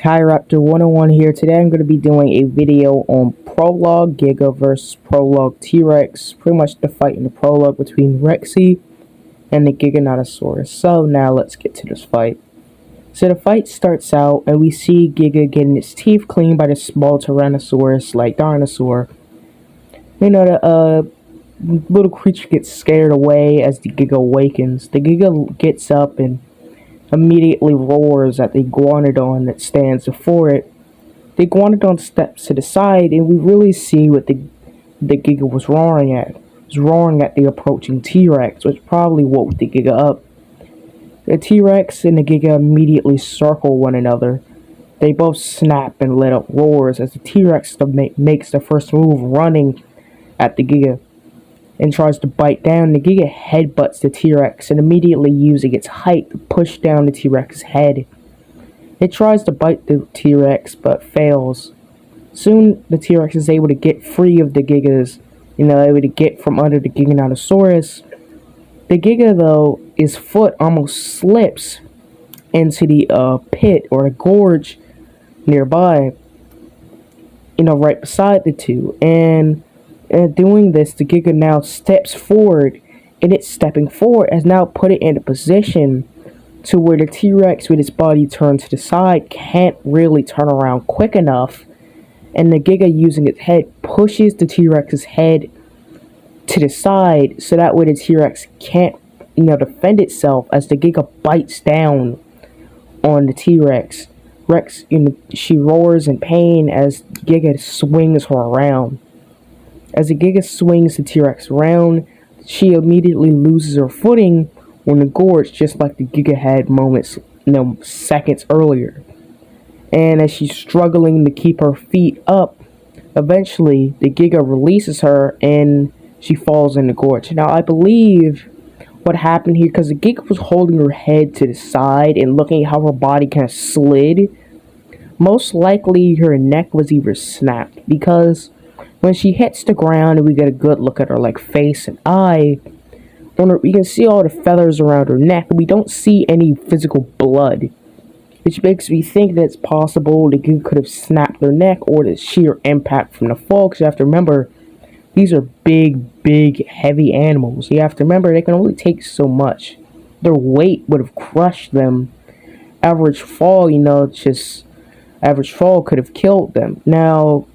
Raptor 101 here. Today I'm going to be doing a video on Prologue Giga versus Prologue T-Rex. Pretty much the fight in the Prologue between Rexy and the Giganotosaurus. So now let's get to this fight. So the fight starts out and we see Giga getting its teeth cleaned by the small Tyrannosaurus like dinosaur. You know, the little creature gets scared away as the Giga awakens. The Giga gets up and immediately roars at the iguanodon that stands before it. The iguanodon steps to the side, and we really see what the Giga was roaring at. It was roaring at the approaching T-Rex, which probably woke the Giga up. The T-Rex and the Giga immediately circle one another. They both snap and let out roars as the T-Rex makes the first move, running at the Giga and tries to bite down. The Giga headbutts the T-Rex and immediately using its height to push down the T-Rex's head. It tries to bite the T-Rex but fails. Soon the T-Rex is able to get free of the Gigas, able to get from under the Giganotosaurus. The Giga, though, his foot almost slips into the pit or the gorge nearby, right beside the two, and doing this, the Giga now steps forward, and its stepping forward has now put it in a position to where the T-Rex with its body turned to the side can't really turn around quick enough, and the Giga using its head pushes the T-Rex's head to the side so that way the T-Rex can't defend itself as the Giga bites down on the T-Rex. She roars in pain as Giga swings her around. As the Giga swings the T-Rex around, she immediately loses her footing on the gorge, just like the Giga had seconds earlier. And as she's struggling to keep her feet up, eventually the Giga releases her and she falls in the gorge. Now, I believe what happened here, because the Giga was holding her head to the side and looking at how her body kind of slid, most likely her neck was either snapped, because when she hits the ground and we get a good look at her face and eye, we can see all the feathers around her neck. We don't see any physical blood, which makes me think that it's possible the Giga could have snapped their neck or the sheer impact from the fall, because you have to remember, these are big, heavy animals. You have to remember they can only take so much. Their weight would have crushed them. Average fall, average fall could have killed them. Now,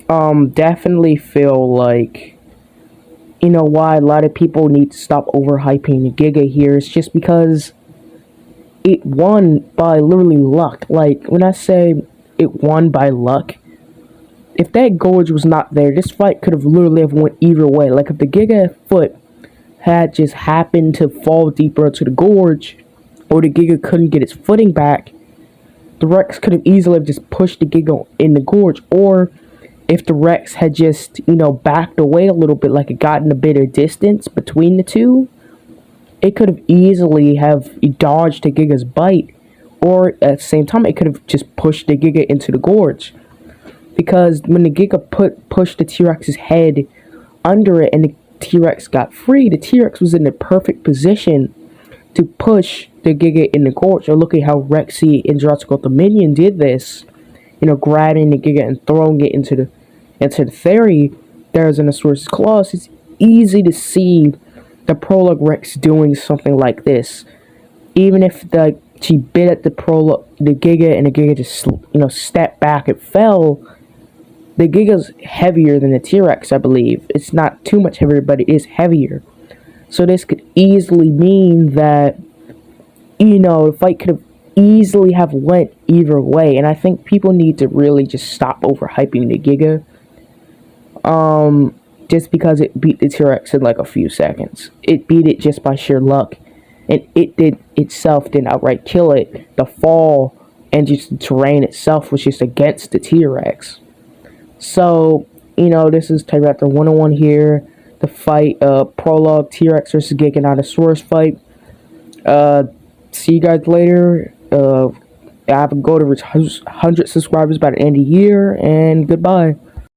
definitely feel like, why a lot of people need to stop overhyping the Giga here. It's just because it won by literally luck. When I say it won by luck, if that gorge was not there, this fight could have literally went either way. If the Giga foot had just happened to fall deeper into the gorge, or the Giga couldn't get its footing back, the Rex could have easily just pushed the Giga in the gorge. Or if the Rex had just, backed away a little bit, it gotten a bit of distance between the two, it could have easily have dodged the Giga's bite. Or at the same time, it could have just pushed the Giga into the gorge. Because when the Giga pushed the T-Rex's head under it and the T-Rex got free, the T-Rex was in the perfect position to push the Giga in the gorge. Or look at how Rexy in Jurassic World Dominion did this. Grabbing the Giga and throwing it into the Therizinosaurus claws. It's easy to see the Prologue Rex doing something like this. Even if she bit at the Giga and the Giga just stepped back and fell, the Giga's heavier than the T-Rex, I believe. It's not too much heavier, but it is heavier. So this could easily mean that the fight could have easily have went either way, and I think people need to really just stop overhyping the Giga. Just because it beat the T-Rex in a few seconds. It beat it just by sheer luck, and it didn't outright kill it. The fall and just the terrain itself was just against the T-Rex. So, this is Raptor 101 here. The fight, Prologue T-Rex versus Giganotosaurus fight. See you guys later. I have a goal to reach 100 subscribers by the end of the year, and goodbye.